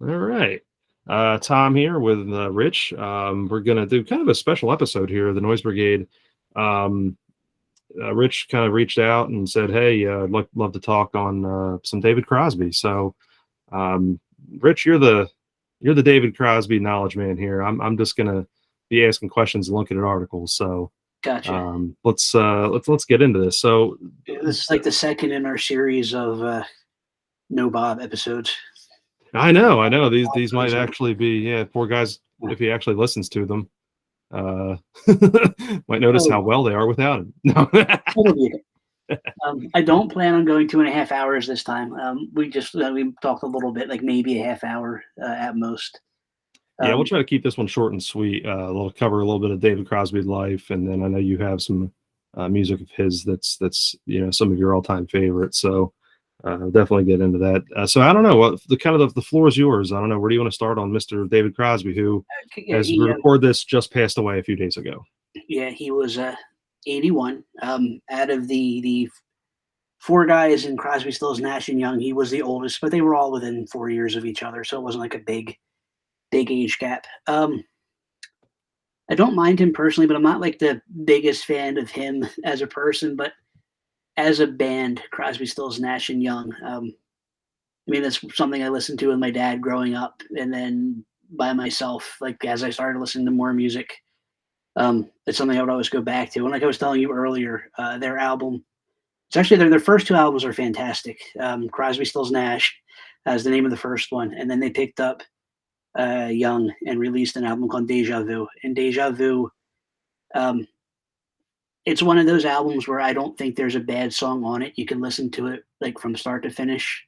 All right. Tom here with Rich. We're going to do kind of a special episode here, the Noise Brigade. Um, Rich kind of reached out and said, "Hey, I'd love to talk on some David Crosby." So, um, Rich, you're the David Crosby knowledge man here. I'm just going to be asking questions and looking at articles. So, Gotcha. let's get into this. So, This is like the second in our series of No Bob episodes. I know these might So, actually be poor guys yeah. if he actually listens to them. Uh, might notice Oh, how well they are without him. No. it'll be okay. I don't plan on going 2.5 hours this time. We talked a little bit, like maybe a half hour at most. Yeah, we'll Um, try to keep this one short and sweet. We'll cover a little bit of David Crosby's life, and then I know you have some music of his that's some of your all time favorites. So definitely get into that. So I don't know what the kind of the floor is yours. I don't know where do you want to start on Mr. David Crosby, who, yeah, as we record this, just passed away a few days ago. he was 81. Out of the four guys in Crosby, Stills, Nash and Young, he was the oldest, but they were all within 4 years of each other, so it wasn't like a big age gap. I don't mind him personally, but I'm not like the biggest fan of him as a person. But as a band, Crosby, Stills, Nash and Young. I mean, that's something I listened to with my dad growing up, and then by myself, like as I started listening to more music. It's something I would always go back to. And like I was telling you earlier, their album. It's actually their first two albums are fantastic. Crosby, Stills, Nash as the name of the first one, and then they picked up Young and released an album called Deja Vu. And Deja Vu, um, it's one of those albums where I don't think there's a bad song on it. You can listen to it like from start to finish.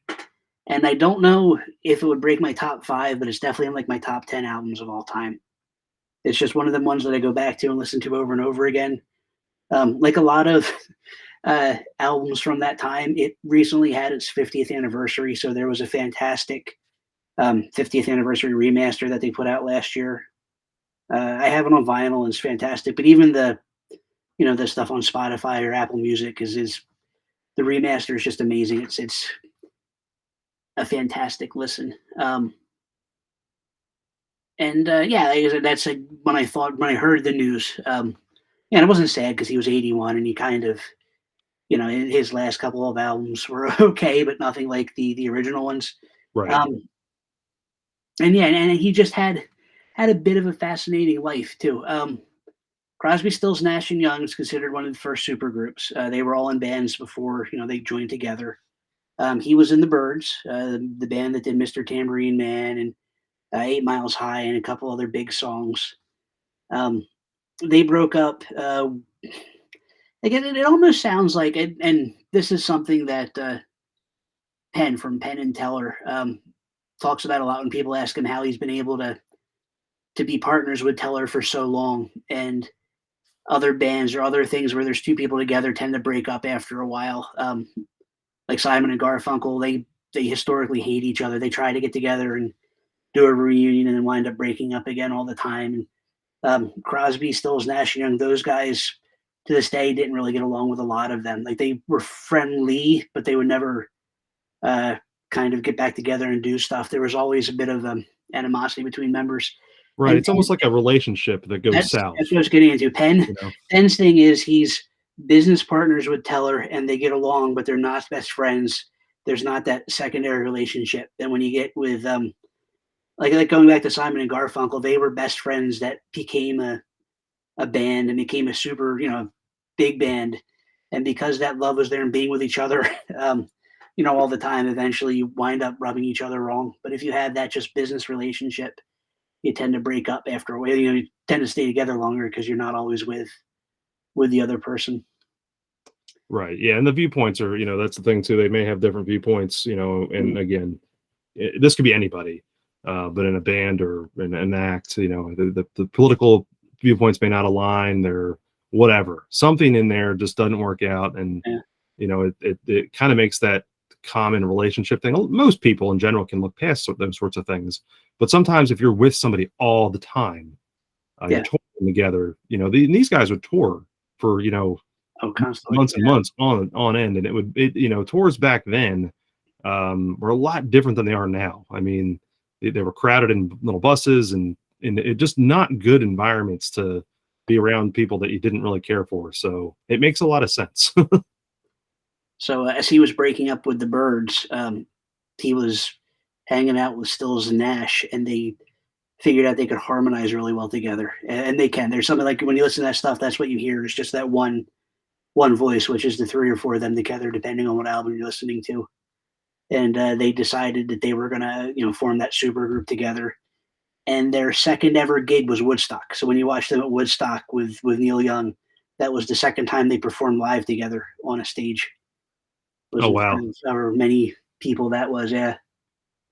And I don't know if it would break my top five, but it's definitely in like my top 10 albums of all time. It's just one of the ones that I go back to and listen to over and over again. Like a lot of albums from that time, it recently had its 50th anniversary. So there was a fantastic 50th anniversary remaster that they put out last year. I have it on vinyl and it's fantastic. But even the stuff on Spotify or Apple Music is the remaster is just amazing. It's a fantastic listen. And yeah, like I said, that's like when I heard the news. And it wasn't sad because he was 81 and he kind of his last couple of albums were okay, but nothing like the original ones. Right. Um, and yeah, and he just had a bit of a fascinating life too. Crosby, Stills, Nash and Young is considered one of the first supergroups. They were all in bands before they joined together. He was in the Byrds, the band that did Mr. Tambourine Man and 8 Miles High and a couple other big songs. Um, they broke up. Again, it almost sounds like, and this is something that Penn from Penn and Teller talks about a lot when people ask him how he's been able to be partners with Teller for so long. And other bands or other things where there's two people together tend to break up after a while. Like Simon and Garfunkel, they historically hate each other. They try to get together and do a reunion and then wind up breaking up again all the time. And Crosby, Stills, Nash and Young, those guys to this day didn't really get along with a lot of them. Like they were friendly, but they would never uh, kind of get back together and do stuff. There was always a bit of animosity between members. Right. And It's almost like a relationship that goes south. that's what I was getting into. You know. Penn's thing is he's business partners with Teller and they get along, but they're not best friends. There's not that secondary relationship. Then when you get with like going back to Simon and Garfunkel, they were best friends that became a band and became a super, big band. And because that love was there and being with each other, all the time, eventually you wind up rubbing each other wrong. But if you have that just business relationship, you tend to break up after a while. You tend to stay together longer because you're not always with the other person. Right. Yeah. And the viewpoints are, that's the thing too. They may have different viewpoints, and Mm, again, this could be anybody, but in a band or in an act, the political viewpoints may not align. They're whatever, something in there just doesn't work out. And, yeah, it kind of makes that common relationship thing. Most people in general can look past those sorts of things. But sometimes if you're with somebody all the time, you're yeah. touring together, these guys would tour for, Oh, constantly. months and months on end, and tours back then were a lot different than they are now. I mean, they were crowded in little buses, and it just not good environments to be around people that you didn't really care for. So it makes a lot of sense. So as he was breaking up with the Birds, he was hanging out with Stills and Nash, and they figured out they could harmonize really well together, and they can. There's something like when you listen to that stuff, that's what you hear. It's just that one voice, which is the three or four of them together, depending on what album you're listening to. And they decided that they were gonna, form that super group together. And their second ever gig was Woodstock. So when you watch them at Woodstock with Neil Young, that was the second time they performed live together on a stage. It was Oh in wow. front of however many people that was. Yeah,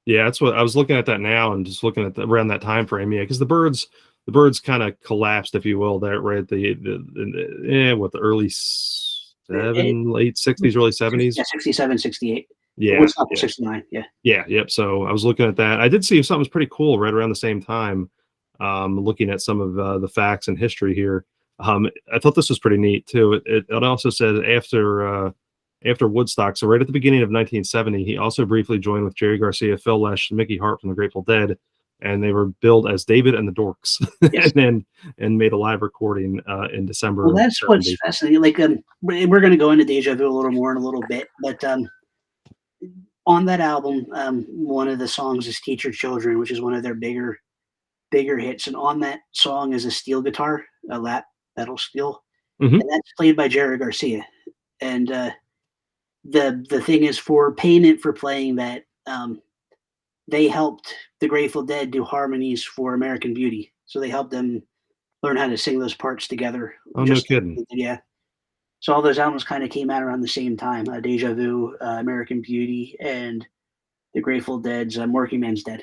Yeah, that's what I was looking at that now, and just looking at around that time frame. Yeah, because the Birds kind of collapsed, if you will, there right at what the early it, late '60s, early '70s. yeah, 67, 68. Yeah, Woodstock was yeah, 69. Yeah. yeah, yep. So I was looking at that. I did see something was pretty cool right around the same time. Looking at some of the facts and history here, I thought this was pretty neat too. It also said after Woodstock, so right at the beginning of 1970, he also briefly joined with Jerry Garcia, Phil Lesh, and Mickey Hart from the Grateful Dead, and they were billed as David and the Dorks, Yes. and made a live recording in December Well, of that's what's '70. fascinating. Like, we're going to go into Deja Vu a little more in a little bit, but on that album, one of the songs is "Teach Your Children," which is one of their bigger hits. And on that song is a steel guitar, a lap pedal steel, Hmm. and that's played by Jerry Garcia. And the thing is, for payment for playing that, they helped the Grateful Dead do harmonies for American Beauty. So they helped them learn how to sing those parts together, Oh, no just like kidding. they did, yeah. So all those albums kind of came out around the same time: Deja Vu, American Beauty, and the Grateful Dead's "Working Man's Dead."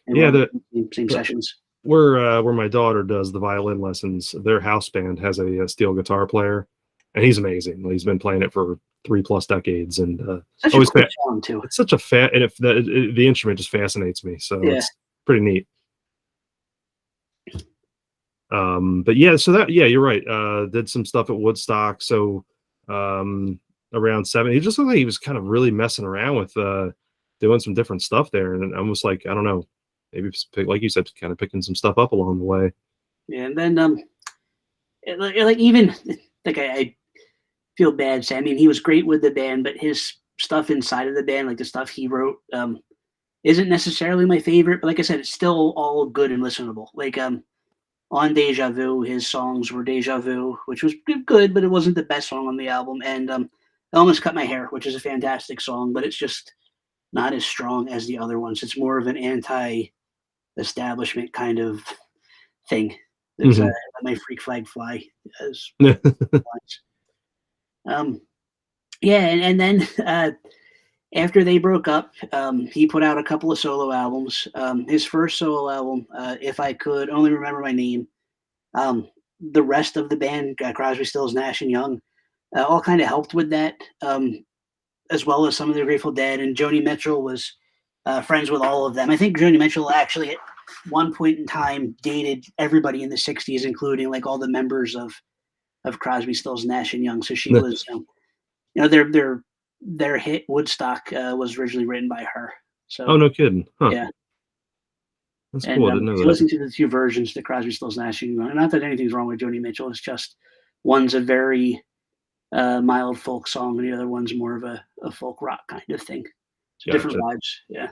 They were Yeah, all the, same the sessions. where my daughter does the violin lessons, their house band has a steel guitar player, and he's amazing. He's been playing it for 3 plus decades, and Such a always cool song too. it's such a fat, and if the instrument just fascinates me, so Yeah. it's pretty neat. But yeah, so that yeah, you're right. Did some stuff at Woodstock, so around 7. He just looked like he was kind of really messing around with doing some different stuff there, and almost like I don't know, maybe like you said, kind of picking some stuff up along the way. Yeah, and then like even like I feel bad saying. I mean, he was great with the band, but his stuff inside of the band, like the stuff he wrote, isn't necessarily my favorite. But like I said, it's still all good and listenable. Like on Deja Vu, his songs were Deja Vu, which was good, but it wasn't the best song on the album. And I Almost Cut My Hair, which is a fantastic song, but it's just not as strong as the other ones. It's more of an anti-establishment kind of thing. It's Hmm. Let My Freak Flag Fly as um, yeah, and then after they broke up, he put out a couple of solo albums. His first solo album, "If I Could Only Remember My Name," um, the rest of the band, Crosby, Stills, Nash and Young, all kind of helped with that, as well as some of the Grateful Dead. And Joni Mitchell was friends with all of them. I think Joni Mitchell actually at one point in time dated everybody in the '60s, including like all the members of Crosby, Stills, Nash and Young. So she was, their hit Woodstock was originally written by her. Oh, So no kidding. Huh. yeah, That's and cool. I didn't if know you that. listen to the two versions, the Crosby, Stills, Nash and Young, not that anything's wrong with Joni Mitchell, it's just one's a very mild folk song, and the other one's more of a folk rock kind of thing. So different Gotcha. vibes. Yeah.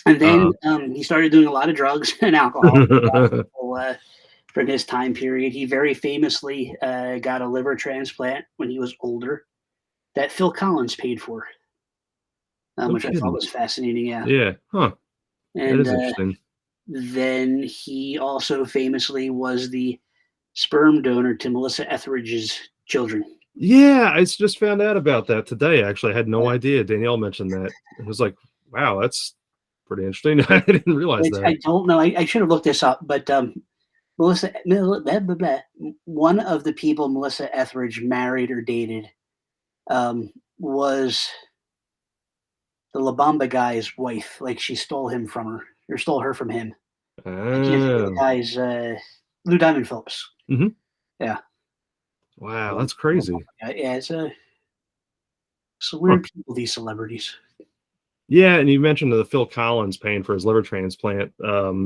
And then Uh, he started doing a lot of drugs and alcohol. From his time period. He very famously got a liver transplant when he was older that Phil Collins paid for, no which I thought kidding. was fascinating. Yeah. Yeah. Huh. That And is interesting. then he also famously was the sperm donor to Melissa Etheridge's children. Yeah, I just found out about that today. Actually, I had no Yeah. idea. Danielle mentioned that. It was like, wow, that's pretty interesting. I didn't realize I that. don't know. I should have looked this up, but blah, blah, blah. One of the people Melissa Etheridge married or dated was the La Bamba guy's wife. Like she stole him from her or stole her from him. I can't think of the Oh. guy's Lou Diamond Phillips. Mhm. Yeah. Wow, So, that's crazy. yeah, it's a Huh. weird people, these celebrities. Yeah, and you mentioned the Phil Collins paying for his liver transplant.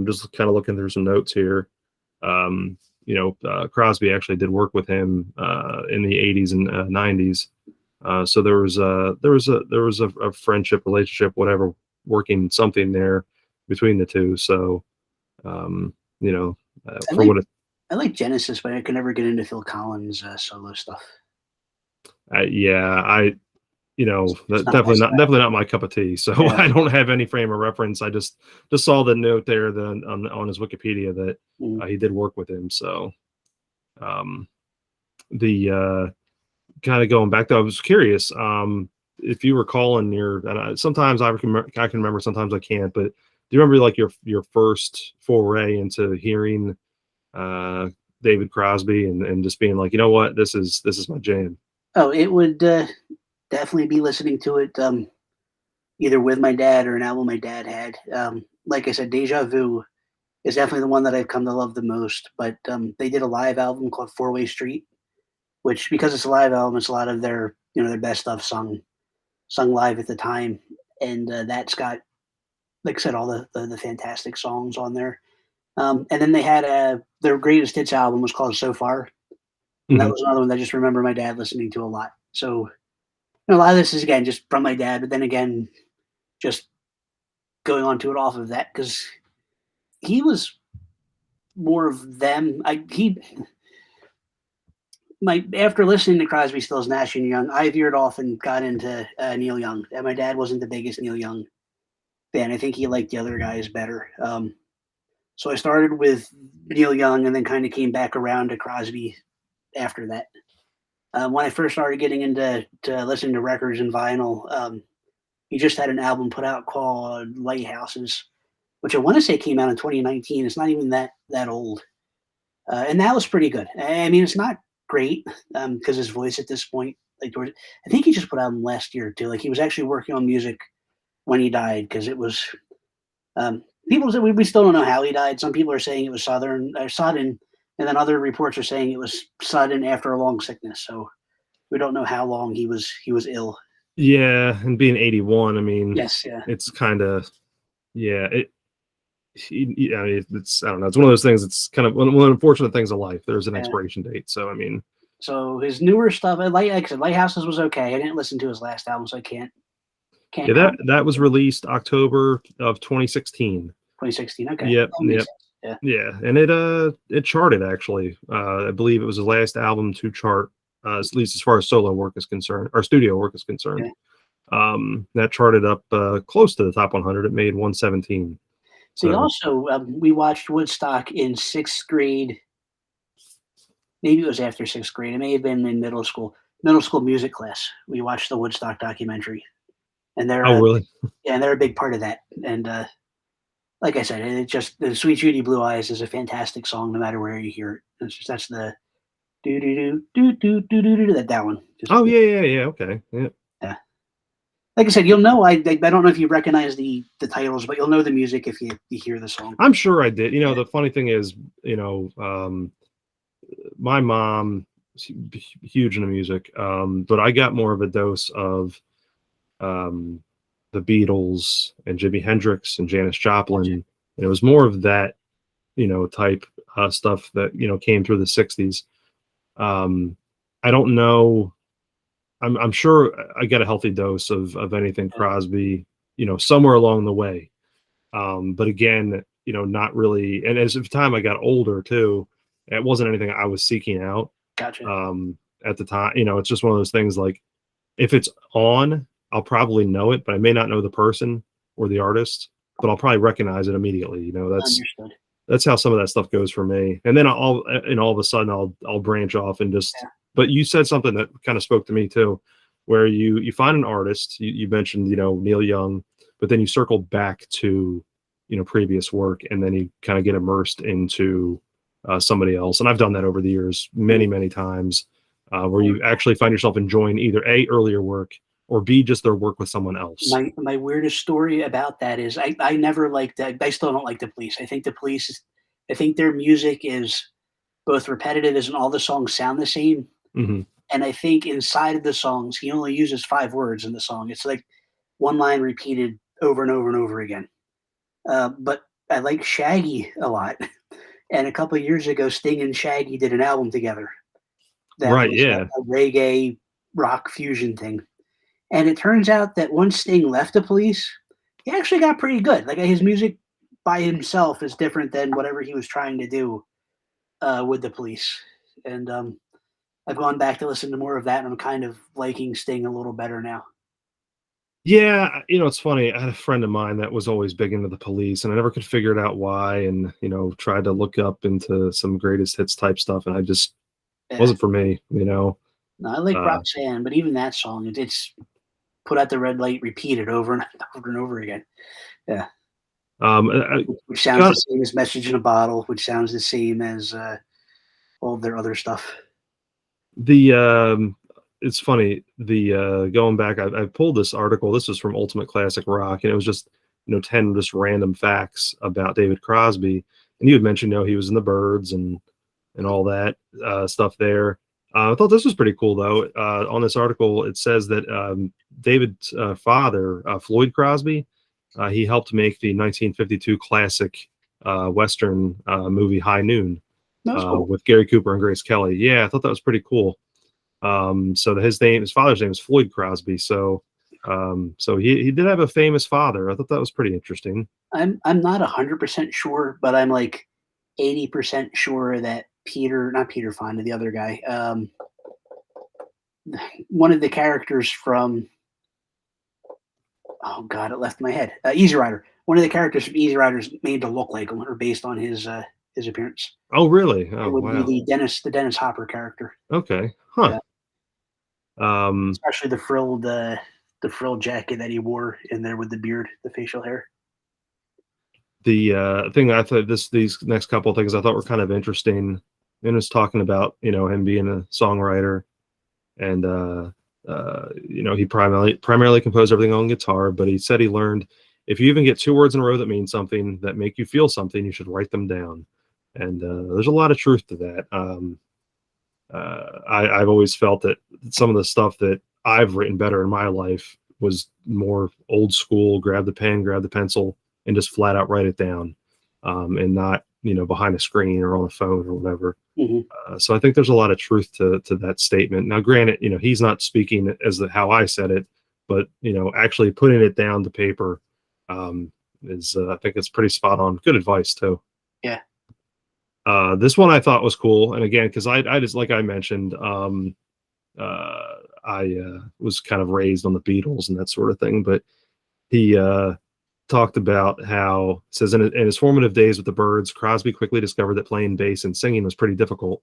Just kind of looking through some notes here. Um, Crosby actually did work with him in the '80s and '90s. So there was a friendship, relationship, whatever, working something there between the two. So um, you know, I for like what it, I like Genesis, but I could never get into Phil Collins solo stuff. yeah, It's not my style. definitely not my cup of tea. So Yeah. I don't have any frame of reference. I just saw the note there then on his Wikipedia that Mm. he did work with him. So um, the kind of going back though, I was curious if you recall in your and sometimes I can remember, sometimes I can't. But do you remember like your first foray into hearing uh, David Crosby and just being like, you know what, this is my jam. Oh, it would definitely be listening to it either with my dad or an album my dad had. Like I said, Deja Vu is definitely the one that I've come to love the most. But they did a live album called Four Way Street, which because it's a live album, it's a lot of their their best stuff sung live at the time, and that's got like I said all the fantastic songs on there. And then they had their greatest hits album was called So Far, and that Hmm. was another one that I just remember my dad listening to a lot. So a lot of this is again just from my dad, but then again just going on to it off of that because he was more of them. I he my After listening to Crosby, Stills, Nash and Young, I veered off and got into Neil Young. And my dad wasn't the biggest Neil Young fan. I think he liked the other guys better. So I started with Neil Young and then kind of came back around to Crosby after that. When I first started getting into listening to records and vinyl, he just had an album put out called Lighthouses, which I want to say came out in 2019. It's not even that old, and that was pretty good. I mean, it's not great because his voice at this point, like I think he just put out last year too. Like he was actually working on music when he died because it was people say we still don't know how he died. Some people are saying it was sudden, and then other reports are saying it was sudden after a long sickness. So we don't know how long he was ill. Yeah, and being 81, I mean, Yes, yeah, it's kind of, yeah, yeah, it's, I don't know, it's one of those things. It's kind of one of the unfortunate things of life. There's an yeah. expiration date. So I mean, So his newer stuff, like I said, Lighthouses was okay. I didn't listen to his last album, so I can't yeah, that comment. that was released October of 2016. 2016, okay, Yep, that makes yep, sense. Yeah, yeah, and it charted actually. I believe it was the last album to chart, at least as far as solo work is concerned, or studio work is concerned. yeah. That charted up close to the top 100. It made 117. They So, also we watched Woodstock in sixth grade. Maybe it was after sixth grade. It may have been in middle school. Middle school music class. We watched the Woodstock documentary, and oh really? yeah, they're a big part of that. And like I said, it just the "Sweet Judy Blue Eyes" is a fantastic song, no matter where you hear it. That's the do do do do do do do that one. Just Oh yeah. Okay, yeah. yeah. Like I said, you'll know. I don't know if you recognize the titles, but you'll know the music if you hear the song. I'm sure I did. Yeah, The funny thing is, my mom is huge into music, but I got more of a dose of um, the Beatles and Jimi Hendrix and Janis gotcha. Joplin. And it was more of that, type stuff that came through the '60s. Um, I don't know. I'm sure I got a healthy dose of anything Yeah, Crosby, somewhere along the way. But again, not really. And as of time I got older too, it wasn't anything I was seeking out gotcha. um, at the time. It's just one of those things like if it's on, I'll probably know it, but I may not know the person or the artist, but I'll probably recognize it immediately. Understood. That's how some of that stuff goes for me. And then all of a sudden I'll branch off and just. Yeah, But you said something that kind of spoke to me too, where you find an artist. You mentioned Neil Young, but then you circle back to previous work, and then you kind of get immersed into somebody else. And I've done that over the years yeah. many times, where you actually find yourself enjoying either A, earlier work, or B, just their work with someone else. My weirdest story about that is I never liked that. I still don't like the Police. I think the Police. I think their music is both repetitive as in all the songs sound the same, Hmm. and I think inside of the songs he only uses 5 words in the song. It's like one line repeated over and over and over again. But I like Shaggy a lot. And a couple of years ago, Sting and Shaggy did an album together that Right, was yeah. a reggae rock fusion thing. And it turns out that once Sting left the Police, he actually got pretty good. Like his music by himself is different than whatever he was trying to do with the Police. And I've gone back to listen to more of that, and I'm kind of liking Sting a little better now. Yeah, it's funny. I had a friend of mine that was always big into the Police, and I never could figure it out why. And tried to look up into some greatest hits type stuff, and I just Yeah. wasn't for me. No, I like Uh, Roxanne, but even that song, it's put out the red light, repeated over and over and over again. Yeah. I Which sounds got the same as Message in a Bottle, which sounds the same as all of their other stuff. the it's funny. The going back, I pulled this article. This was from Ultimate Classic Rock, and it was just 10 just random facts about David Crosby. And you had mentioned, he was in the Birds and all that stuff there. I thought this was pretty cool, though. On this article, it says that David's father, Floyd Crosby, he helped make the 1952 classic Western movie High Noon That was cool. with Gary Cooper and Grace Kelly. Yeah, I thought that was pretty cool. So his father's name is Floyd Crosby. So he did have a famous father. I thought that was pretty interesting. I'm not 100% sure, but I'm like 80% sure that not Peter Fonda, the other guy, one of the characters from oh god, it left my head. Easy Rider. One of the characters from Easy Rider is made to look like him or based on his appearance. Oh, really? It Oh, would be wow. the Dennis Hopper character. Okay. Huh. Yeah, Um, especially the frilled jacket that he wore in there with the beard, the facial hair. the thing I thought these next couple of things I thought were kind of interesting, and was talking about him being a songwriter, and he primarily composed everything on guitar, but he said he learned if you even get two words in a row that mean something that make you feel something, you should write them down. And there's a lot of truth to that. I've always felt that some of the stuff that I've written better in my life was more old school, grab the pen, grab the pencil, and just flat out write it down, and not behind a screen or on a phone or whatever. Hmm. So I think there's a lot of truth to that statement. Now, granted, he's not speaking as how I said it, but actually putting it down to paper is I think it's pretty spot on. Good advice too. Yeah. This one I thought was cool, and again, because I just like I mentioned, I was kind of raised on the Beatles and that sort of thing, but he talked about how it says in his formative days with the Birds, Crosby quickly discovered that playing bass and singing was pretty difficult.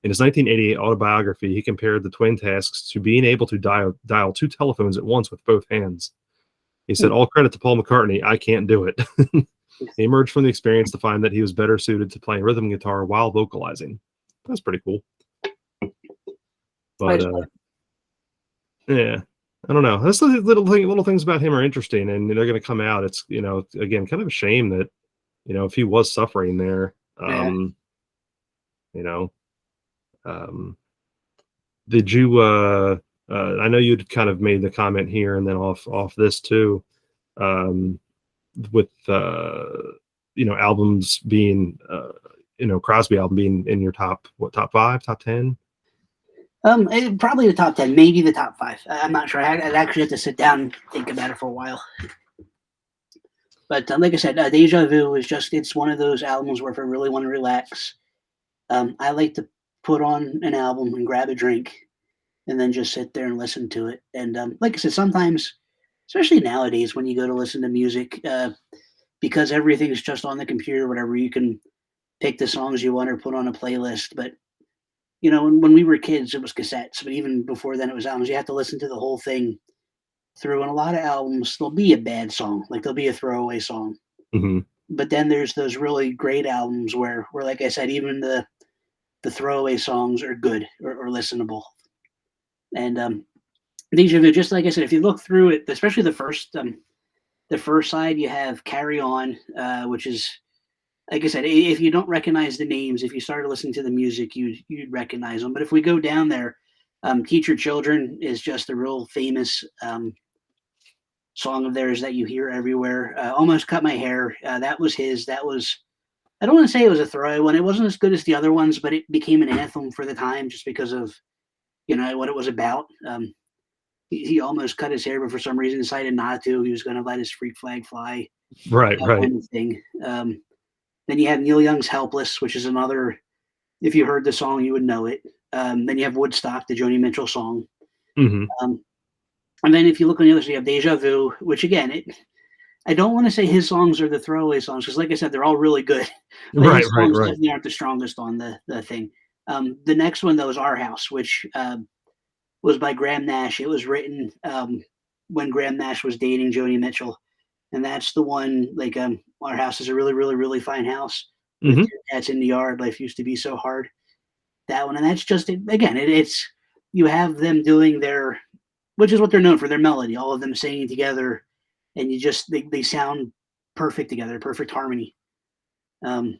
In his 1988 autobiography, he compared the twin tasks to being able to dial two telephones at once with both hands. He said, "All credit to Paul McCartney, I can't do it." He emerged from the experience to find that he was better suited to playing rhythm guitar while vocalizing. That's pretty cool. But yeah, I don't know. That's the little things about him are interesting, and they're going to come out. It's again kind of a shame that if he was suffering there, Yeah. you know, um, did you? I know you'd kind of made the comment here, and then off this too, um, with albums being Crosby album being in your top top 5, top 10. Probably the top 10, maybe the top 5. I'm not sure. I'd actually have to sit down and think about it for a while. But like I said, Deja Vu is it's one of those albums where if I really want to relax, I like to put on an album and grab a drink and then just sit there and listen to it. And like I said, sometimes, especially nowadays when you go to listen to music, because everything's just on the computer, whatever, you can pick the songs you want or put on a playlist. But when we were kids, it was cassettes. But even before then, it was albums. You have to listen to the whole thing through. And a lot of albums, there'll be a bad song, like there'll be a throwaway song. Mm-hmm. But then there's those really great albums where like I said, even the throwaway songs are good or listenable. And Deja Vu, just like I said, if you look through it, especially the first side, you have Carry On, which is like I said, if you don't recognize the names, if you started listening to the music, you'd recognize them. But if we go down there, Teach Your Children is just a real famous song of theirs that you hear everywhere. Almost Cut My Hair. That was his. That was, I don't want to say it was a throwaway one. It wasn't as good as the other ones, but it became an anthem for the time just because of what it was about. He almost cut his hair, but for some reason decided not to. He was going to let his freak flag fly, Right, that right. kind of thing. Then you have Neil Young's "Helpless," which is another. If you heard the song, you would know it. Then you have Woodstock, the Joni Mitchell song. Hmm. Um, and then if you look on the other side, you have Deja Vu, which again, I don't want to say his songs are the throwaway songs because, like I said, they're all really good. But Right, his right, songs right. definitely aren't the strongest on the thing. The next one though is Our House, which was by Graham Nash. It was written when Graham Nash was dating Joni Mitchell, and that's the one. Like, Our House is a really, really, really fine house with Hmm. two cats in the yard. Life used to be so hard. That one, and that's just again, it's you have them doing their, which is what they're known for, their melody. All of them singing together, and they sound perfect together, perfect harmony. Um,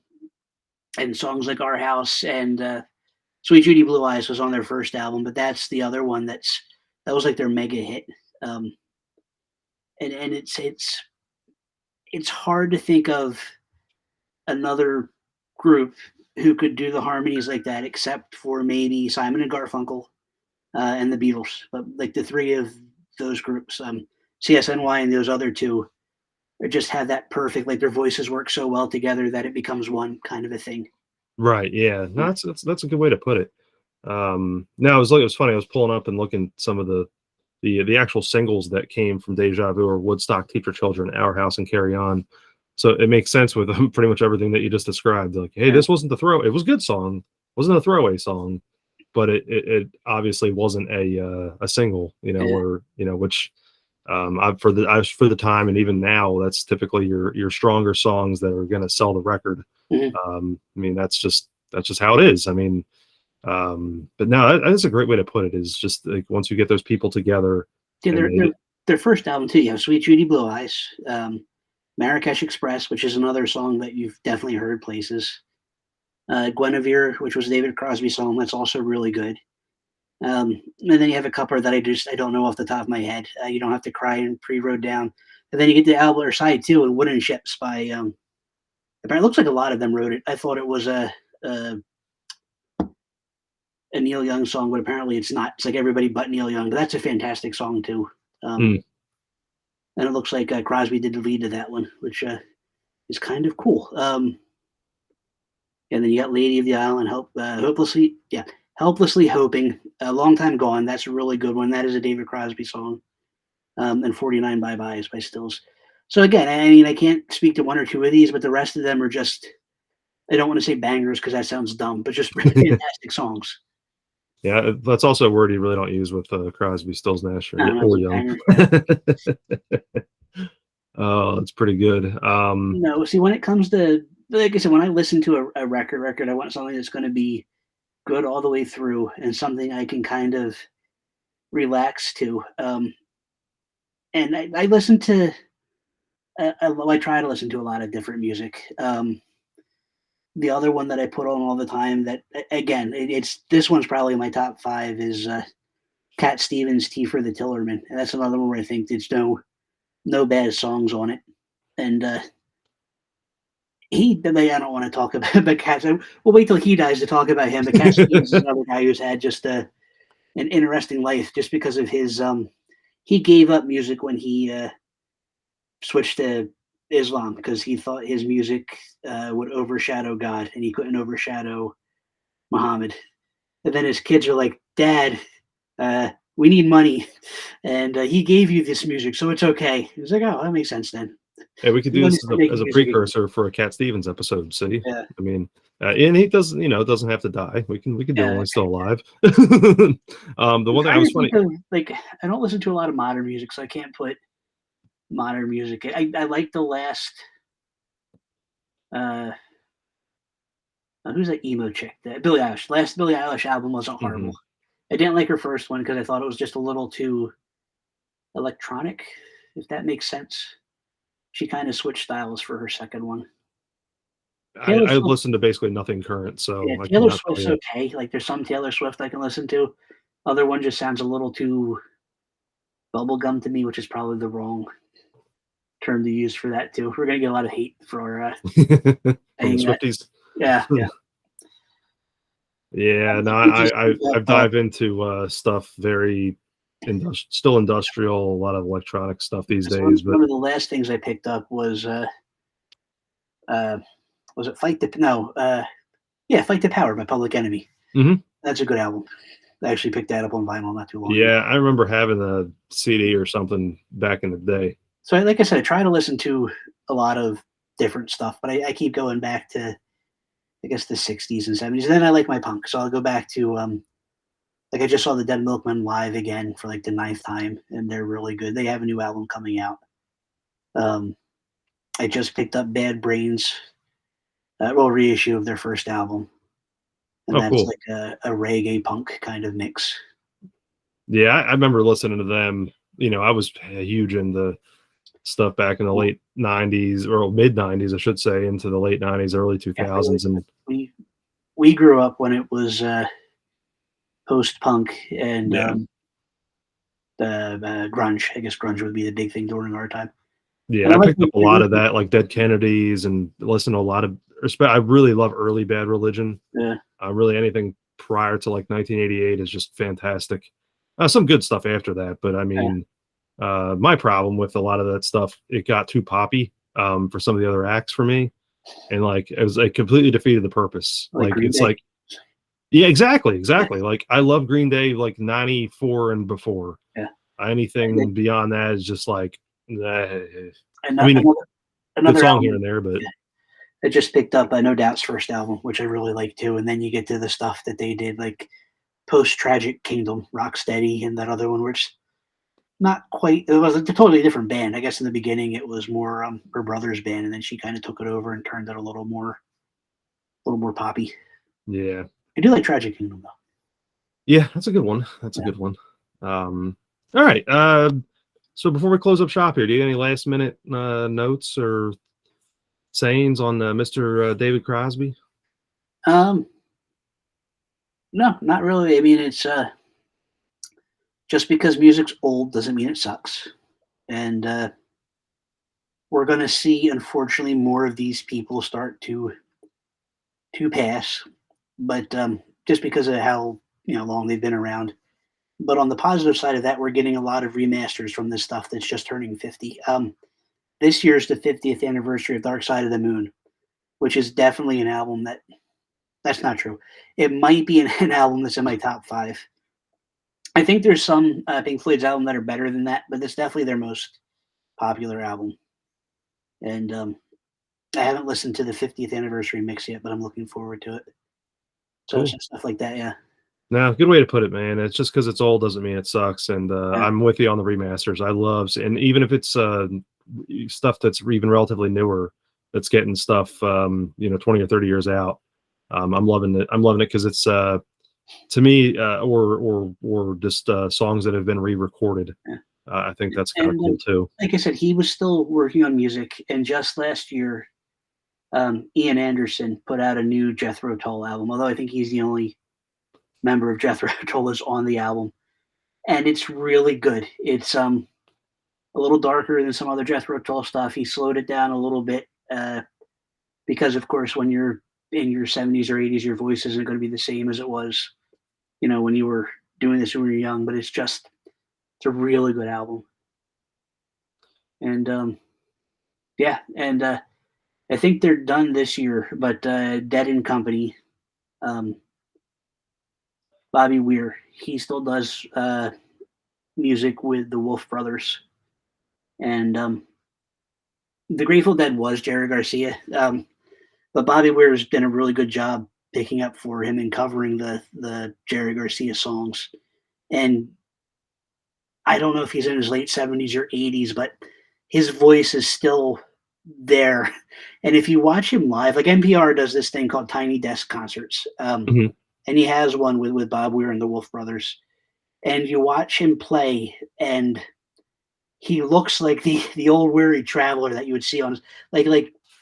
and songs like Our House and Sweet Judy Blue Eyes was on their first album, but that's the other one that was like their mega hit. Um, and it's hard to think of another group who could do the harmonies like that, except for maybe Simon and Garfunkel and the Beatles. But like the three of those groups, CSNY and those other two, just have that perfect. Like their voices work so well together that it becomes one kind of a thing. Right. Yeah. No, that's a good way to put it. No, it was funny. I was pulling up and looking some of the actual singles that came from Deja Vu or Woodstock, Teach Your Children, Our House, and Carry On. So it makes sense with pretty much everything that you just described. Like, hey, Yeah. this wasn't the throw. It was a good song. Wasn't a throwaway song, but it obviously wasn't a single. Yeah. Or which for the time and even now, that's typically your stronger songs that are going to sell the record. Mhm. I mean, that's just how it is. I mean, but no, that's a great way to put it. Is just like once you get those people together Yeah, and their first album too. You have "Sweet Judy Blue Eyes," "Marrakesh Express," which is another song that you've definitely heard places. "Guinevere," which was David Crosby's song, that's also really good. And then you have a couple that I don't know off the top of my head. "You Don't Have to Cry" and "Pre-Road Down," and then you get the album or side two and "Wooden Ships" by. It looks like a lot of them wrote it. I thought it was a Neil Young song, but apparently it's not. It's like everybody but Neil Young. But that's a fantastic song too. Um, mm, and it looks like Crosby did the lead to that one, which is kind of cool. And then you got "Lady of the Isle" and "Helplessly Hoping." "Long Time Gone." That's a really good one. That is a David Crosby song. And "49 Bye Byes" by Stills. So again, I mean, I can't speak to one or two of these, but the rest of them are just. I don't want to say bangers because that sounds dumb, but just fantastic songs. yeah, that's also a word you really don't use with Crosby, Stills, Nash, I don't know, or the Young. bangers. Yeah. Oh, that's pretty good. No, see, when it comes to, like I said, when I listen to a record, I want something that's going to be good all the way through and something I can kind of relax to. And I listen to, I try to listen to a lot of different music. The other one that I put on all the time that, again, it's this one's probably my top five is Cat Stevens' "Tea for the Tillerman," and that's another one where I think there's no bad songs on it. And I don't want to talk about Cat. We'll wait till he dies to talk about him. But Cat Stevens is another guy who's had just an interesting life, just because of his. He gave up music when he switched to Islam because he thought his music would overshadow God, and he couldn't overshadow Muhammad. And then his kids are like, "Dad, we need money," and he gave you this music, so it's okay. He's like, "Oh, that makes sense then." Yeah, we could do Let me this start as making a music again. precursor for a Cat Stevens episode. See, Yeah, I mean, and he doesn't, doesn't have to die. We can do it yeah. when he's still alive. The I'm one thing I trying was to think funny. of like I don't listen to a lot of modern music, so I can't put modern music. I like the last uh who's that emo chick? That Billie Eilish. Last Billie Eilish album wasn't horrible. Mhm. I didn't like her first one because I thought it was just a little too electronic, if that makes sense. She kind of switched styles for her second one. Taylor I've Swift, listened to basically nothing current, yeah, so I Taylor cannot tell Swift's you. okay. Like there's some Taylor Swift I can listen to. Other one just sounds a little too bubblegum to me, which is probably the wrong term to use for that too. We're gonna get a lot of hate for From the saying that. Swifties. Yeah, yeah. Yeah, no, We just I've dived into stuff very still industrial, a lot of electronic stuff these days, but one of the last things I picked up uh, was it Fight the no, yeah, Fight the Power by Public Enemy. Mhm. That's a good album. I actually picked that up on vinyl not too long ago. Yeah, I remember having a CD or something back in the day. So, like I said, I try to listen to a lot of different stuff, but I keep going back to, I guess, the '60s and '70s. And then I like my punk, so I'll go back to like I just saw the Dead Milkmen live again for like the ninth time, and they're really good. They have a new album coming out. Um, I just picked up Bad Brains, well, reissue of their first album, and Oh, that's cool. like a reggae punk kind of mix. Yeah, I remember listening to them. I was huge into stuff back in the late '90s or mid '90s, I should say, into the late '90s, early Definitely, 2000s, and we grew up when it was post punk and yeah, the grunge. I guess grunge would be the big thing during our time. And yeah, I I like picked up a lot of that, like Dead Kennedys, and listened to a lot of. I really love early Bad Religion. yeah, Really, anything prior to like 1988 is just fantastic. Some good stuff after that, but I yeah, mean, my problem with a lot of that stuff, it got too poppy for some of the other acts for me, and like it was like completely defeated the purpose. like Like Green it's Day. like, yeah, exactly, exactly. Like I love Green Day like '94 and before. Yeah, and Anything beyond that is just like, I mean, good another song here album. and there, but Yeah, I just picked up No Doubt's first album, which I really like too. And then you get to the stuff that they did, like post Tragic Kingdom, Rocksteady, and that other one, which not quite. It was a totally different band. I guess in the beginning it was more her brother's band, and then she kind of took it over and turned it a little more poppy. yeah, I do like Tragic Kingdom though. yeah, that's a good one. That's a Yeah. good one. All right. So before we close up shop here, do you have any last minute notes or sayings on Mr. David Crosby? Um, no, not really. I mean, it's just because music's old doesn't mean it sucks, and we're going to see, unfortunately, more of these people start to pass. But just because of how long they've been around. But on the positive side of that, we're getting a lot of remasters from this stuff that's just turning 50. This year's the 50th anniversary of Dark Side of the Moon, which is definitely an album that's not true. It might be an album that's in my top five. I think there's some Pink Floyd's album that are better than that, but it's definitely their most popular album. And I haven't listened to the 50th anniversary mix yet, but I'm looking forward to it. So Cool. some stuff like that, yeah. No, good way to put it, man. It's just because it's old doesn't mean it sucks. And Yeah, I'm with you on the remasters. I love, and even if it's stuff that's even relatively newer, that's getting stuff 20 or 30 years out. I'm loving it. I'm loving it because it's to me or just songs that have been re-recorded. yeah. I think that's kind of And cool too. like I said, he was still working on music, and just last year, Ian Anderson put out a new Jethro Tull album. Although I think he's the only member of Jethro Tull is on the album, and it's really good. It's a little darker than some other Jethro Tull stuff. He slowed it down a little bit because, of course, when you're in your 70s or 80s, your voice isn't going to be the same as it was, when you were doing this when you were young. But it's a really good album, and yeah, and I think they're done this year. But Dead and Company, um, Bobby Weir, he still does music with the Wolf Brothers, and the Grateful Dead was Jerry Garcia, but Bobby Weir has done a really good job picking up for him and covering the Jerry Garcia songs. And I don't know if he's in his late 70s or 80s, but his voice is still there. And if you watch him live, like NPR does this thing called Tiny Desk Concerts, Mhm. and he has one with Bob Weir and the Wolf Brothers. And you watch him play, and he looks like the old weary traveler that you would see on his, like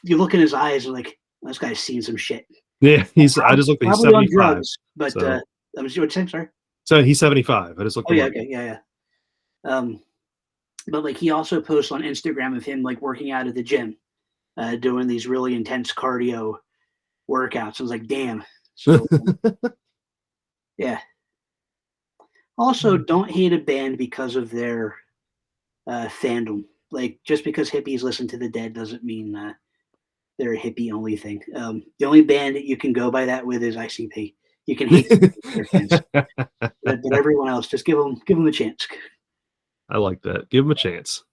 you look in his eyes and like this guy's seen some shit. Yeah, I just looked. He's Probably on 75. drugs, but So let me see what saying. Sorry. He's 75. I just looked Oh him yeah, up. okay, yeah, yeah. Um, But like he also posts on Instagram of him like working out at the gym, doing these really intense cardio workouts. I was like, damn. So yeah. Also, don't hate a band because of their fandom. Like just because hippies listen to the Dead doesn't mean they're a hippie only thing. The only band that you can go by that with is ICP. You can hate their fans, but everyone else, just give them a chance. I like that. Give him a chance.